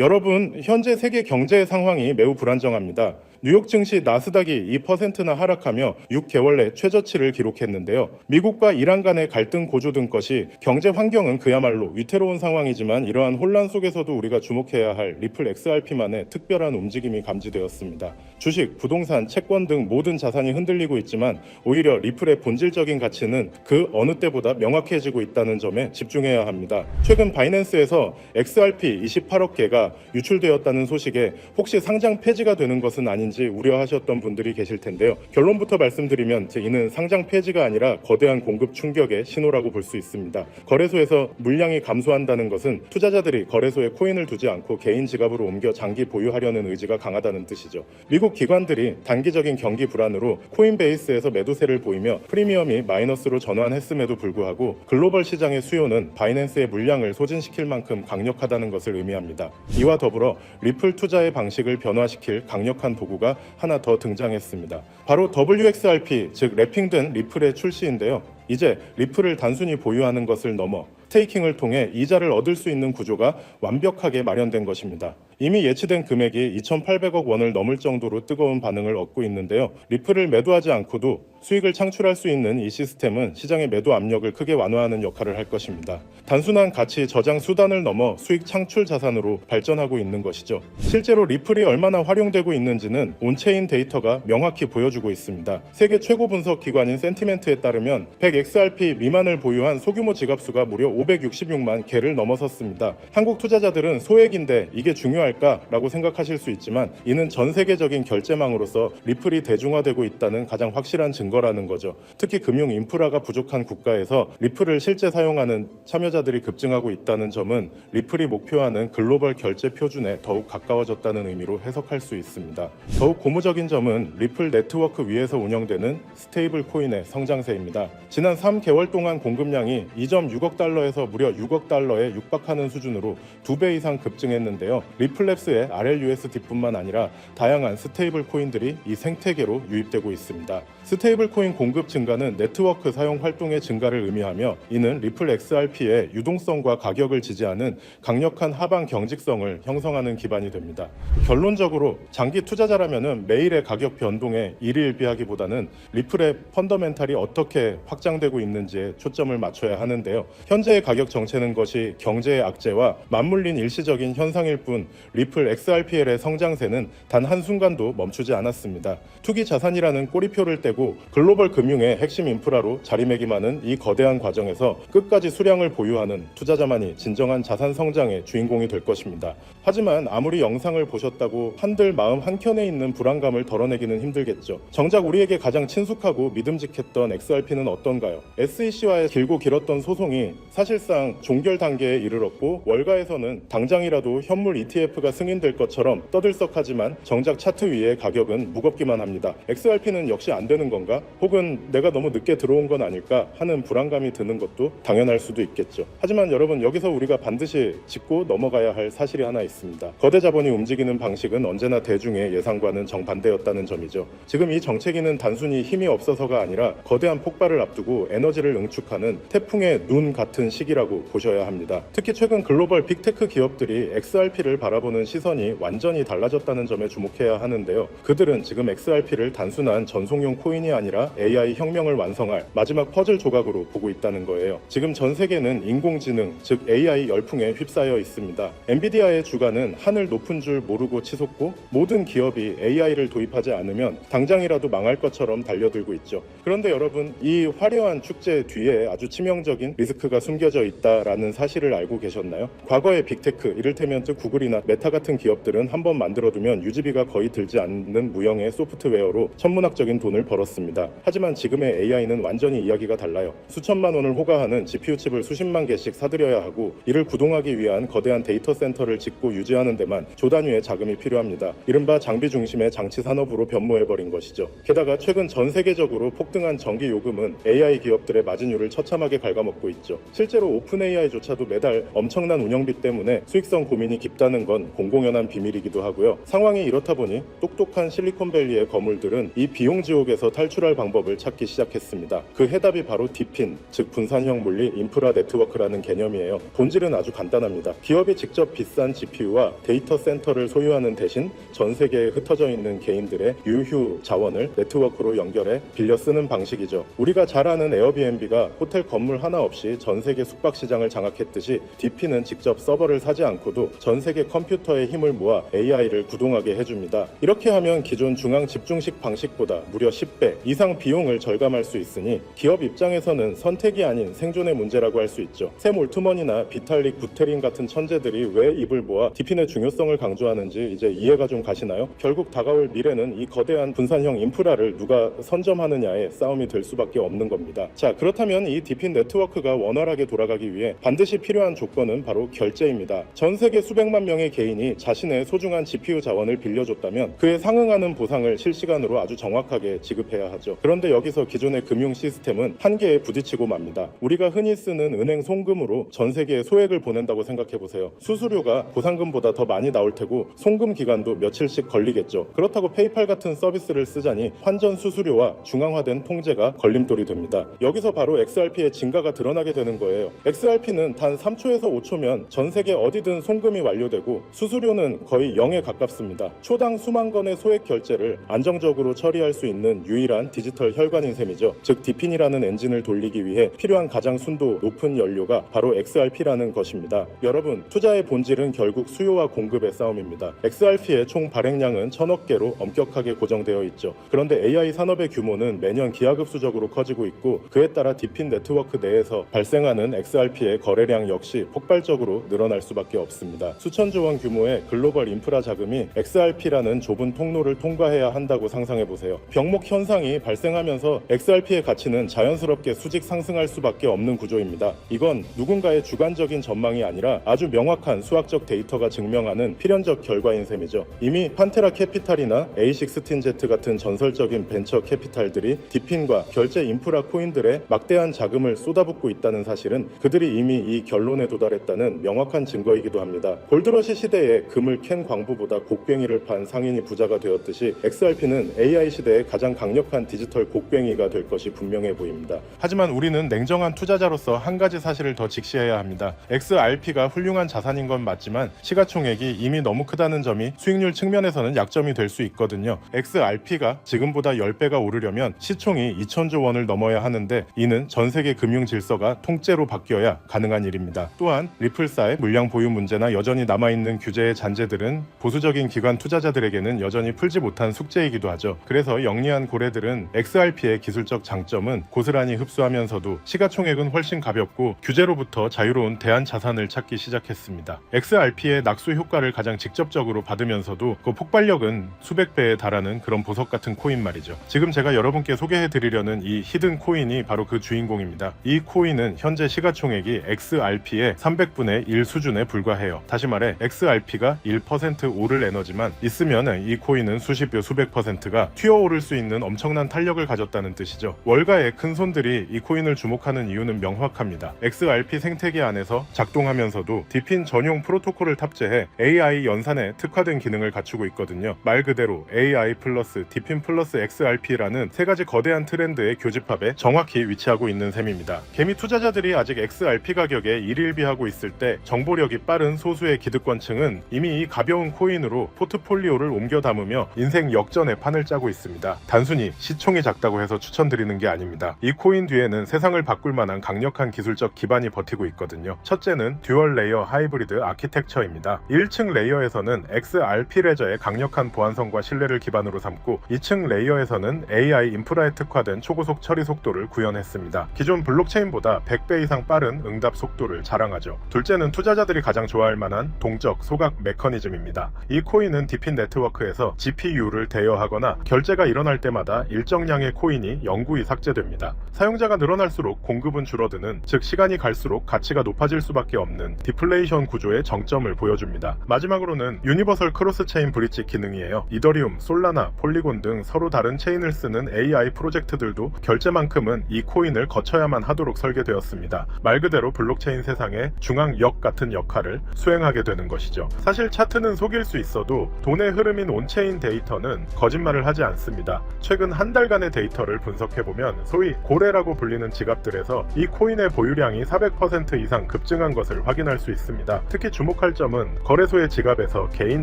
여러분, 현재 세계 경제 상황이 매우 불안정합니다. 뉴욕 증시 나스닥이 2%나 하락하며 6개월 내 최저치를 기록했는데요. 미국과 이란 간의 갈등 고조 등 것이 경제 환경은 그야말로 위태로운 상황이지만 이러한 혼란 속에서도 우리가 주목해야 할 리플 XRP만의 특별한 움직임이 감지되었습니다. 주식, 부동산, 채권 등 모든 자산이 흔들리고 있지만 오히려 리플의 본질적인 가치는 그 어느 때보다 명확해지고 있다는 점에 집중해야 합니다. 최근 바이낸스에서 XRP 28억 개가 유출되었다는 소식에 혹시 상장 폐지가 되는 것은 아닌지 우려하셨던 분들이 계실 텐데요. 결론부터 말씀드리면 이는 상장 폐지가 아니라 거대한 공급 충격의 신호라고 볼 수 있습니다. 거래소에서 물량이 감소한다는 것은 투자자들이 거래소에 코인을 두지 않고 개인 지갑으로 옮겨 장기 보유하려는 의지가 강하다는 뜻이죠. 미국 기관들이 단기적인 경기 불안으로 코인베이스에서 매도세를 보이며 프리미엄이 마이너스로 전환했음에도 불구하고 글로벌 시장의 수요는 바이낸스의 물량을 소진시킬 만큼 강력하다는 것을 의미합니다. 이와 더불어 리플 투자의 방식을 변화시킬 강력한 도구가 하나 더 등장했습니다. 바로 WXRP, 즉 랩핑된 리플의 출시인데요. 이제 리플을 단순히 보유하는 것을 넘어 스테이킹을 통해 이자를 얻을 수 있는 구조가 완벽하게 마련된 것입니다. 이미 예치된 금액이 2,800억 원을 넘을 정도로 뜨거운 반응을 얻고 있는데요. 리플을 매도하지 않고도 수익을 창출할 수 있는 이 시스템은 시장의 매도 압력을 크게 완화하는 역할을 할 것입니다. 단순한 가치 저장 수단을 넘어 수익 창출 자산으로 발전하고 있는 것이죠. 실제로 리플이 얼마나 활용되고 있는지는 온체인 데이터가 명확히 보여주고 있습니다. 세계 최고 분석 기관인 센티멘트에 따르면 100XRP 미만을 보유한 소규모 지갑수가 무려 566만 개를 넘어섰습니다. 한국 투자자들은 소액인데 이게 중요할까라고 생각하실 수 있지만 이는 전 세계적인 결제망으로서 리플이 대중화되고 있다는 가장 확실한 증거라는 거죠. 특히 금융 인프라가 부족한 국가에서 리플을 실제 사용하는 참여자들이 급증하고 있다는 점은 리플이 목표하는 글로벌 결제 표준에 더욱 가까워졌다는 의미로 해석할 수 있습니다. 더욱 고무적인 점은 리플 네트워크 위에서 운영되는 스테이블 코인의 성장세입니다. 지난 3개월 동안 공급량이 2.6억 달러에서 무려 6억 달러에 육박하는 수준으로 2배 이상 급증했는데요. 리플랩스의 RLUSD뿐만 아니라 다양한 스테이블 코인들이 이 생태계로 유입되고 있습니다. 스테이블 코인 공급 증가는 네트워크 사용 활동의 증가를 의미하며 이는 리플 XRP의 유동성과 가격을 지지하는 강력한 하방 경직성을 형성하는 기반이 됩니다. 결론적으로 장기 투자자라면 매일의 가격 변동에 일희일비하기보다는 리플의 펀더멘탈이 어떻게 확장되고 있는지에 초점을 맞춰야 하는데요. 현재의 가격 정체는 것이 경제의 악재와 맞물린 일시적인 현상일 뿐 리플 XRPL의 성장세는 단 한순간도 멈추지 않았습니다. 투기 자산이라는 꼬리표를 떼고 글로벌 금융의 핵심 인프라로 자리매김하는 이 거대한 과정에서 끝까지 수량을 보유하는 투자자만이 진정한 자산 성장의 주인공이 될 것입니다. 하지만 아무리 영상을 보셨다고 한들 마음 한켠에 있는 불안감을 덜어내기는 힘들겠죠. 정작 우리에게 가장 친숙하고 믿음직했던 XRP는 어떤가요? SEC와의 길고 길었던 소송이 사실상 종결 단계에 이르렀고 월가에서는 당장이라도 현물 ETF가 승인될 것처럼 떠들썩하지만 정작 차트 위의 가격은 무겁기만 합니다. XRP는 역시 안 되는 건가? 혹은 내가 너무 늦게 들어온 건 아닐까 하는 불안감이 드는 것도 당연할 수도 있겠죠. 하지만 여러분, 여기서 우리가 반드시 짚고 넘어가야 할 사실이 하나 있습니다. 거대 자본이 움직이는 방식은 언제나 대중의 예상과는 정반대였다는 점이죠. 지금 이 정체기는 단순히 힘이 없어서가 아니라 거대한 폭발을 앞두고 에너지를 응축하는 태풍의 눈 같은 시기라고 보셔야 합니다. 특히 최근 글로벌 빅테크 기업들이 XRP를 바라보는 시선이 완전히 달라졌다는 점에 주목해야 하는데요. 그들은 지금 XRP를 단순한 전송용 코인이 아니라 AI 혁명을 완성할 마지막 퍼즐 조각으로 보고 있다는 거예요. 지금 전 세계는 인공지능, 즉 AI 열풍에 휩싸여 있습니다. 엔비디아의 주가는 하늘 높은 줄 모르고 치솟고 모든 기업이 AI를 도입하지 않으면 당장이라도 망할 것처럼 달려들고 있죠. 그런데 여러분, 이 화려한 축제 뒤에 아주 치명적인 리스크가 숨겨져 있다라는 사실을 알고 계셨나요? 과거의 빅테크, 이를테면 구글이나 메타 같은 기업들은 한번 만들어두면 유지비가 거의 들지 않는 무형의 소프트웨어로 천문학적인 돈을 벌었습니다. 하지만 지금의 AI는 완전히 이야기가 달라요. 수천만 원을 호가하는 GPU 칩을 수십만 개씩 사들여야 하고 이를 구동하기 위한 거대한 데이터 센터를 짓고 유지하는 데만 조 단위의 자금이 필요합니다. 이른바 장비 중심의 장치 산업으로 변모해버린 것이죠. 게다가 최근 전 세계적으로 폭등한 전기 요금은 AI 기업들의 마진율을 처참하게 갉아먹고 있죠. 실제로 오픈 AI조차도 매달 엄청난 운영비 때문에 수익성 고민이 깊다는 건 공공연한 비밀이기도 하고요. 상황이 이렇다 보니 똑똑한 실리콘밸리의 거물들은 이 비용 지옥에서 구조에서 탈출할 방법을 찾기 시작했습니다. 그 해답이 바로 디핀, 즉 분산형 물리 인프라 네트워크라는 개념이에요. 본질은 아주 간단합니다. 기업이 직접 비싼 GPU와 데이터 센터를 소유하는 대신 전 세계에 흩어져 있는 개인들의 유휴 자원을 네트워크로 연결해 빌려 쓰는 방식이죠. 우리가 잘 아는 에어비앤비가 호텔 건물 하나 없이 전 세계 숙박 시장을 장악했듯이 디핀은 직접 서버를 사지 않고도 전 세계 컴퓨터의 힘을 모아 AI를 구동하게 해줍니다. 이렇게 하면 기존 중앙 집중식 방식보다 무려 10배 이상 비용을 절감할 수 있으니 기업 입장에서는 선택이 아닌 생존의 문제라고 할 수 있죠. 샘 올트먼이나 비탈릭 부테린 같은 천재들이 왜 입을 모아 디핀의 중요성을 강조하는지 이제 이해가 좀 가시나요? 결국 다가올 미래는 이 거대한 분산형 인프라를 누가 선점하느냐의 싸움이 될 수밖에 없는 겁니다. 자, 그렇다면 이 디핀 네트워크가 원활하게 돌아가기 위해 반드시 필요한 조건은 바로 결제입니다. 전 세계 수백만 명의 개인이 자신의 소중한 GPU 자원을 빌려줬다면 그에 상응하는 보상을 실시간으로 아주 정확하게 지급해야 하죠. 그런데 여기서 기존의 금융 시스템은 한계에 부딪히고 맙니다. 우리가 흔히 쓰는 은행 송금으로 전 세계에 소액을 보낸다고 생각해보세요. 수수료가 보상금보다 더 많이 나올 테고 송금 기간도 며칠씩 걸리겠죠. 그렇다고 페이팔 같은 서비스를 쓰자니 환전 수수료와 중앙화된 통제가 걸림돌이 됩니다. 여기서 바로 XRP의 진가가 드러나게 되는 거예요. XRP는 단 3초에서 5초면 전 세계 어디든 송금이 완료되고 수수료는 거의 0에 가깝습니다. 초당 수만 건의 소액 결제를 안정적으로 처리할 수 있는 유일한 디지털 혈관인 셈이죠. 즉 디핀이라는 엔진을 돌리기 위해 필요한 가장 순도 높은 연료가 바로 XRP라는 것입니다. 여러분, 투자의 본질은 결국 수요와 공급의 싸움입니다. XRP의 총 발행량은 1000억 개로 엄격하게 고정되어 있죠. 그런데 AI 산업의 규모는 매년 기하급수적으로 커지고 있고 그에 따라 디핀 네트워크 내에서 발생하는 XRP의 거래량 역시 폭발적으로 늘어날 수밖에 없습니다. 수천조 원 규모의 글로벌 인프라 자금이 XRP라는 좁은 통로를 통과해야 한다고 상상해보세요. 병목 현상이 발생하면서 XRP의 가치는 자연스럽게 수직 상승할 수밖에 없는 구조입니다. 이건 누군가의 주관적인 전망이 아니라 아주 명확한 수학적 데이터가 증명하는 필연적 결과인 셈이죠. 이미 판테라 캐피탈이나 A16Z 같은 전설적인 벤처 캐피탈들이 디핀과 결제 인프라 코인들의 막대한 자금을 쏟아붓고 있다는 사실은 그들이 이미 이 결론에 도달했다는 명확한 증거이기도 합니다. 골드러시 시대에 금을 캔 광부보다 곡괭이를 판 상인이 부자가 되었듯이 XRP는 AI 시대의 가장 강력한 디지털 곡괭이가 될 것이 분명해 보입니다. 하지만 우리는 냉정한 투자자로서 한 가지 사실을 더 직시해야 합니다. XRP가 훌륭한 자산인 건 맞지만 시가총액이 이미 너무 크다는 점이 수익률 측면에서는 약점이 될 수 있거든요. XRP가 지금보다 10배가 오르려면 시총이 2000조 원을 넘어야 하는데 이는 전 세계 금융 질서가 통째로 바뀌어야 가능한 일입니다. 또한 리플사의 물량 보유 문제나 여전히 남아있는 규제의 잔재들은 보수적인 기관 투자자들에게는 여전히 풀지 못한 숙제이기도 하죠. 그래서 영리한 고래들은 XRP의 기술적 장점은 고스란히 흡수하면서도 시가총액은 훨씬 가볍고 규제로부터 자유로운 대안 자산을 찾기 시작했습니다. XRP의 낙수 효과를 가장 직접적으로 받으면서도 그 폭발력은 수백 배에 달하는 그런 보석 같은 코인 말이죠. 지금 제가 여러분께 소개해드리려는 이 히든 코인이 바로 그 주인공입니다. 이 코인은 현재 시가총액이 XRP의 300분의 1 수준에 불과해요. 다시 말해 XRP가 1% 오를 에너지만 있으면 이 코인은 수십여 수백 %가 튀어오를 수 있는 엄청난 탄력을 가졌다는 뜻이죠. 월가의 큰 손들이 이 코인을 주목하는 이유는 명확합니다. XRP 생태계 안에서 작동하면서도 디핀 전용 프로토콜을 탑재해 AI 연산에 특화된 기능을 갖추고 있거든요. 말 그대로 AI 플러스 디핀 플러스 XRP라는 세 가지 거대한 트렌드의 교집합에 정확히 위치하고 있는 셈입니다. 개미 투자자들이 아직 XRP 가격에 일일비하고 있을 때 정보력이 빠른 소수의 기득권층은 이미 이 가벼운 코인으로 포트폴리오를 옮겨 담으며 인생 역전의 판을 짜고 있습니다. 단순히 시총이 작다고 해서 추천드리는 게 아닙니다. 이 코인 뒤에는 세상을 바꿀 만한 강력한 기술적 기반이 버티고 있거든요. 첫째는 듀얼 레이어 하이브리드 아키텍처입니다. 1층 레이어에서는 XRP 레저의 강력한 보안성과 신뢰를 기반으로 삼고 2층 레이어에서는 AI 인프라에 특화된 초고속 처리 속도를 구현했습니다. 기존 블록체인보다 100배 이상 빠른 응답 속도를 자랑하죠. 둘째는 투자자들이 가장 좋아할 만한 동적 소각 메커니즘입니다. 이 코인은 디핀 네트워크에서 GPU를 대여하거나 결제가 일어날 때마다 일정량의 코인이 영구히 삭제됩니다. 사용자가 늘어날수록 공급은 줄어드는, 즉 시간이 갈수록 가치가 높아질 수밖에 없는 디플레이션 구조의 정점을 보여줍니다. 마지막으로는 유니버설 크로스 체인 브릿지 기능이에요. 이더리움, 솔라나, 폴리곤 등 서로 다른 체인을 쓰는 AI 프로젝트들도 결제만큼은 이 코인을 거쳐야만 하도록 설계되었습니다. 말 그대로 블록체인 세상의 중앙역 같은 역할을 수행하게 되는 것이죠. 사실 차트는 속일 수 있어도 돈의 흐름인 온체인 데이터는 거짓말을 하지 않습니다. 최근 최근 한 달간의 데이터를 분석해보면 소위 고래라고 불리는 지갑들에서 이 코인의 보유량이 400% 이상 급증한 것을 확인할 수 있습니다. 특히 주목할 점은 거래소의 지갑에서 개인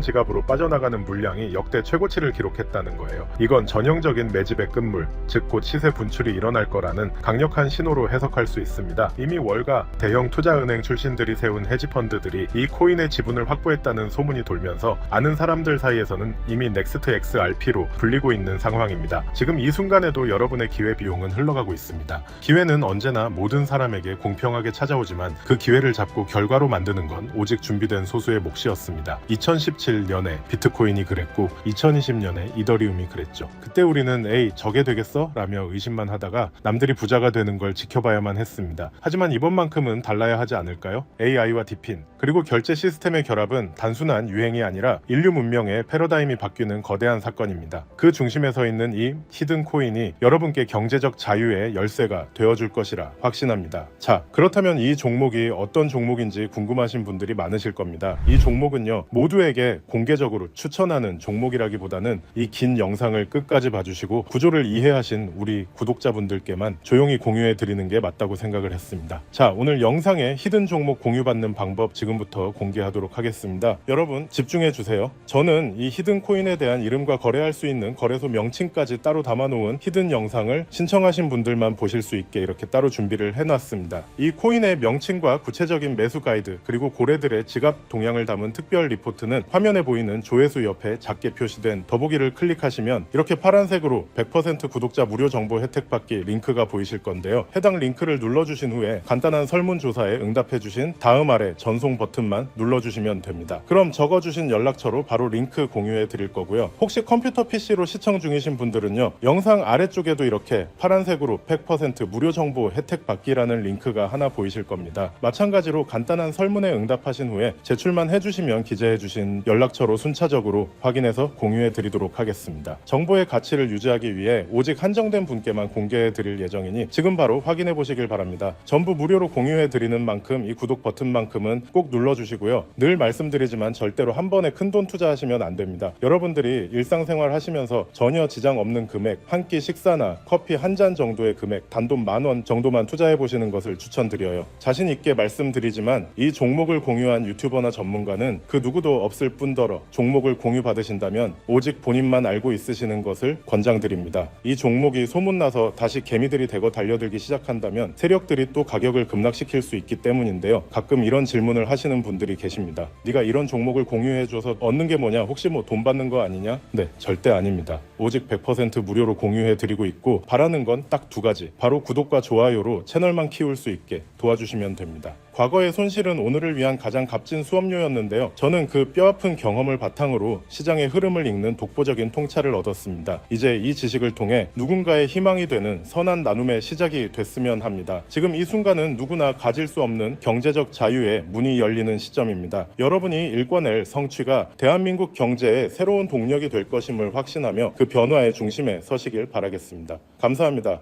지갑으로 빠져나가는 물량이 역대 최고치를 기록했다는 거예요. 이건 전형적인 매집의 끝물, 즉 곧 시세 분출이 일어날 거라는 강력한 신호로 해석할 수 있습니다. 이미 월가 대형 투자은행 출신들이 세운 헤지펀드들이 이 코인의 지분을 확보했다는 소문이 돌면서 아는 사람들 사이에서는 이미 넥스트 XRP로 불리고 있는 상황입니다. 지금 이 순간에도 여러분의 기회비용은 흘러가고 있습니다. 기회는 언제나 모든 사람에게 공평하게 찾아오지만 그 기회를 잡고 결과로 만드는 건 오직 준비된 소수의 몫이었습니다. 2017년에 비트코인이 그랬고 2020년에 이더리움이 그랬죠. 그때 우리는 에이 저게 되겠어? 라며 의심만 하다가 남들이 부자가 되는 걸 지켜봐야만 했습니다. 하지만 이번만큼은 달라야 하지 않을까요? AI와 디핀 그리고 결제 시스템의 결합은 단순한 유행이 아니라 인류 문명의 패러다임이 바뀌는 거대한 사건입니다. 그 중심에 서 있는 이 히든 코인이 여러분께 경제적 자유의 열쇠가 되어줄 것이라 확신합니다. 자, 그렇다면 이 종목이 어떤 종목인지 궁금하신 분들이 많으실 겁니다. 이 종목은요, 모두에게 공개적으로 추천하는 종목이라기보다는 이 긴 영상을 끝까지 봐주시고 구조를 이해하신 우리 구독자분들께만 조용히 공유해 드리는 게 맞다고 생각을 했습니다. 자, 오늘 영상의 히든 종목 공유받는 방법 지금부터 공개하도록 하겠습니다. 여러분 집중해 주세요. 저는 이 히든 코인에 대한 이름과 거래할 수 있는 거래소 명칭까지 따로 담아놓은 히든 영상을 신청하신 분들만 보실 수 있게 이렇게 따로 준비를 해놨습니다. 이 코인의 명칭과 구체적인 매수 가이드 그리고 고래들의 지갑 동향을 담은 특별 리포트는 화면에 보이는 조회수 옆에 작게 표시된 더보기를 클릭하시면 이렇게 파란색으로 100% 구독자 무료 정보 혜택 받기 링크가 보이실 건데요. 해당 링크를 눌러주신 후에 간단한 설문조사에 응답해주신 다음 아래 전송 버튼만 눌러주시면 됩니다. 그럼 적어주신 연락처로 바로 링크 공유해 드릴 거고요. 혹시 컴퓨터 PC로 시청 중이신 분들은요, 영상 아래쪽에도 이렇게 파란색으로 100% 무료 정보 혜택 받기라는 링크가 하나 보이실 겁니다. 마찬가지로 간단한 설문에 응답하신 후에 제출만 해주시면 기재해주신 연락처로 순차적으로 확인해서 공유해 드리도록 하겠습니다. 정보의 가치를 유지하기 위해 오직 한정된 분께만 공개해 드릴 예정이니 지금 바로 확인해 보시길 바랍니다. 전부 무료로 공유해 드리는 만큼 이 구독 버튼만큼은 꼭 눌러주시고요. 늘 말씀드리지만 절대로 한 번에 큰돈 투자하시면 안 됩니다. 여러분들이 일상생활 하시면서 전혀 지장 없는 금액, 한 끼 식사나 커피 한 잔 정도의 금액, 단돈 10,000원 정도만 투자해 보시는 것을 추천드려요. 자신 있게 말씀드리지만 이 종목을 공유한 유튜버나 전문가는 그 누구도 없을 뿐더러 종목을 공유 받으신다면 오직 본인만 알고 있으시는 것을 권장드립니다. 이 종목이 소문나서 다시 개미들이 대거 달려들기 시작한다면 세력들이 또 가격을 급락시킬 수 있기 때문인데요. 가끔 이런 질문을 하시는 분들이 계십니다. 네가 이런 종목을 공유해줘서 얻는 게 뭐냐? 혹시 뭐 돈 받는 거 아니냐? 네, 절대 아닙니다. 오직 100% 무료로 공유해드리고 있고 바라는 건 딱 두 가지. 바로 구독과 좋아요로 채널만 키울 수 있게 도와주시면 됩니다. 과거의 손실은 오늘을 위한 가장 값진 수업료였는데요. 저는 그 뼈아픈 경험을 바탕으로 시장의 흐름을 읽는 독보적인 통찰을 얻었습니다. 이제 이 지식을 통해 누군가의 희망이 되는 선한 나눔의 시작이 됐으면 합니다. 지금 이 순간은 누구나 가질 수 없는 경제적 자유의 문이 열리는 시점입니다. 여러분이 일궈낼 성취가 대한민국 경제의 새로운 동력이 될 것임을 확신하며 그 변화의 중심에 서시길 바라겠습니다. 감사합니다.